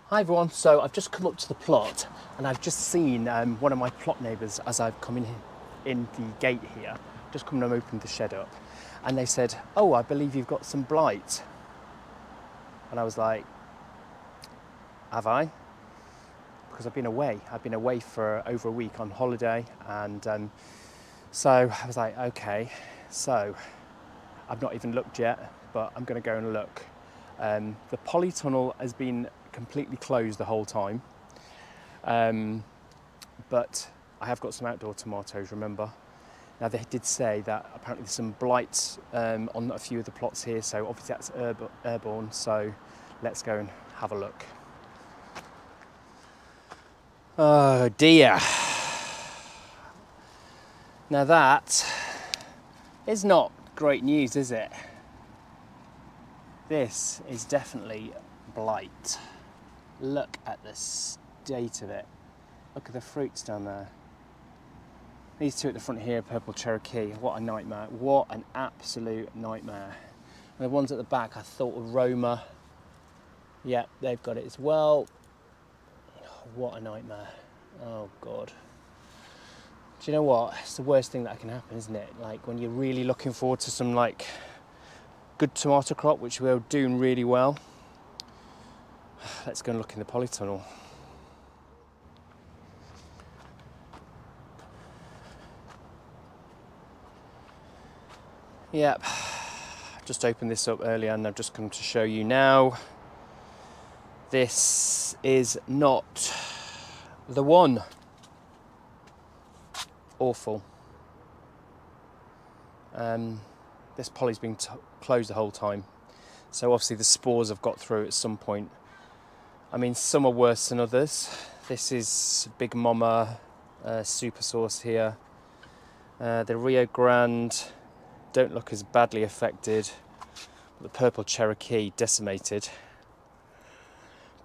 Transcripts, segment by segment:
Hi everyone, so I've just come up to the plot and I've just seen one of my plot neighbours as I've come in the gate here, just come and opened the shed up, and they said, oh, I believe you've got some blight. And I was like, have I? Because I've been away for over a week on holiday, and so I was like, okay, so I've not even looked yet, but I'm going to go and look. The polytunnel has been completely closed the whole time, but I have got some outdoor tomatoes, remember. Now they did say that apparently there's some blight on a few of the plots here, so obviously that's airborne, so let's go and have a look. Oh dear. Now that is not great news, is it? This is definitely blight. Look at the state of it. Look at the fruits down there. These two at the front here, purple Cherokee. What a nightmare. What an absolute nightmare. And the ones at the back I thought were Roma. Yeah, they've got it as well. What a nightmare. Oh God. Do you know what? It's the worst thing that can happen, isn't it? Like when you're really looking forward to some like good tomato crop, which we're doing really well. Let's go and look in the polytunnel. Yep, just opened this up earlier and I've just come to show you now. This is not the one. Awful. This poly's been closed the whole time, so obviously the spores have got through at some point. I mean, some are worse than others. This is Big Mama Super Sauce here. The Rio Grande don't look as badly affected. The purple Cherokee decimated.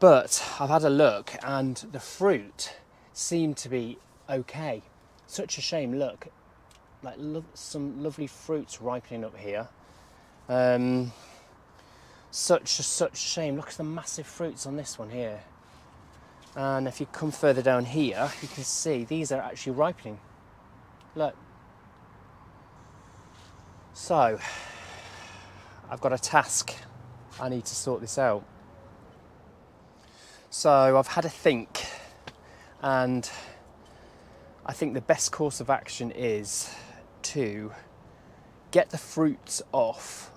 But I've had a look and the fruit seemed to be okay. Such a shame, look. Like some lovely fruits ripening up here. Such a shame. Look at the massive fruits on this one here. And if you come further down here, you can see these are actually ripening. Look. So, I've got a task. I need to sort this out. So I've had a think, and I think the best course of action is to get the fruits off.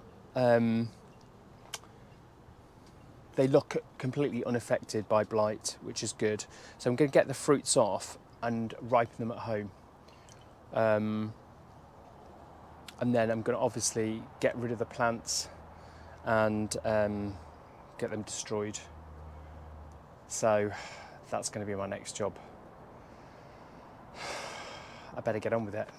They look completely unaffected by blight, which is good. So I'm going to get the fruits off and ripen them at home. And then I'm going to obviously get rid of the plants and get them destroyed. So that's going to be my next job. I better get on with it.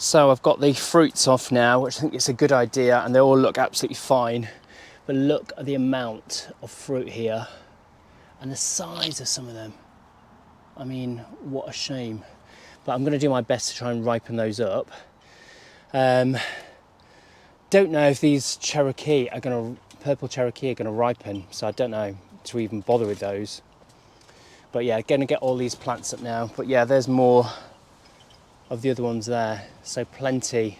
So I've got the fruits off now, which I think is a good idea, and they all look absolutely fine. But look at the amount of fruit here and the size of some of them. I mean, what a shame. But I'm going to do my best to try and ripen those up. Don't know if these purple Cherokee are going to ripen, so I don't know to even bother with those. But yeah, going to get all these plants up now. But yeah, there's more of the other ones there, so plenty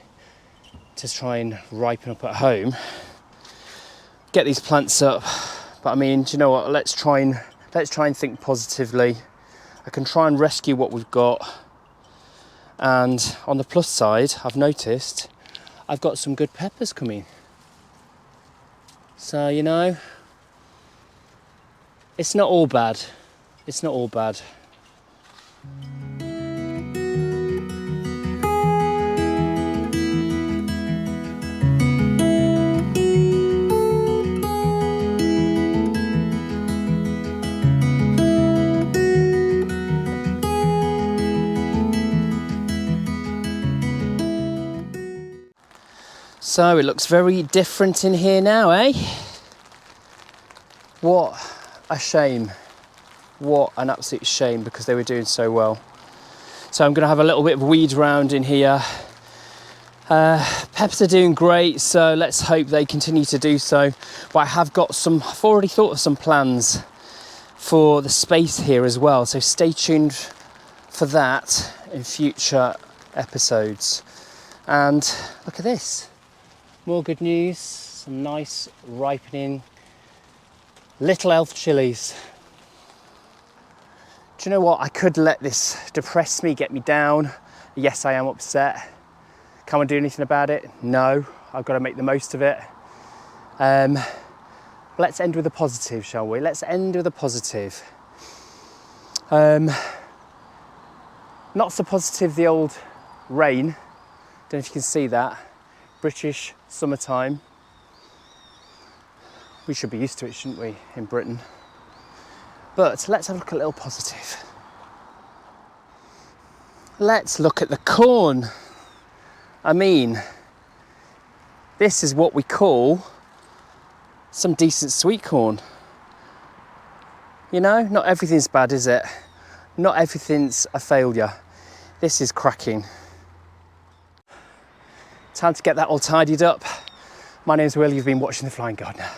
to try and ripen up at home. Get these plants up, but I mean, do you know what, let's try and Let's try and think positively. I can try and rescue what we've got. And on the plus side, I've noticed I've got some good peppers coming. So, you know, it's not all bad. It's not all bad. So it looks very different in here now, eh? What a shame. What an absolute shame, because they were doing so well. So I'm going to have a little bit of weed round in here. Peppers are doing great, so let's hope they continue to do so. But I've already thought of some plans for the space here as well. So stay tuned for that in future episodes. And look at this. More good news, some nice ripening little elf chilies. Do you know what? I could let this depress me, get me down. Yes, I am upset. Can I do anything about it? No, I've got to make the most of it. Let's end with a positive, shall we? Let's end with a positive. Not so positive, the old rain. Don't know if you can see that. British summertime. We should be used to it, shouldn't we, in Britain? But let's have a look at a little positive. Let's look at the corn. I mean, this is what we call some decent sweet corn. You know, not everything's bad, is it? Not everything's a failure. This is cracking. Time to get that all tidied up. My name's Will, you've been watching The Flying Gardener.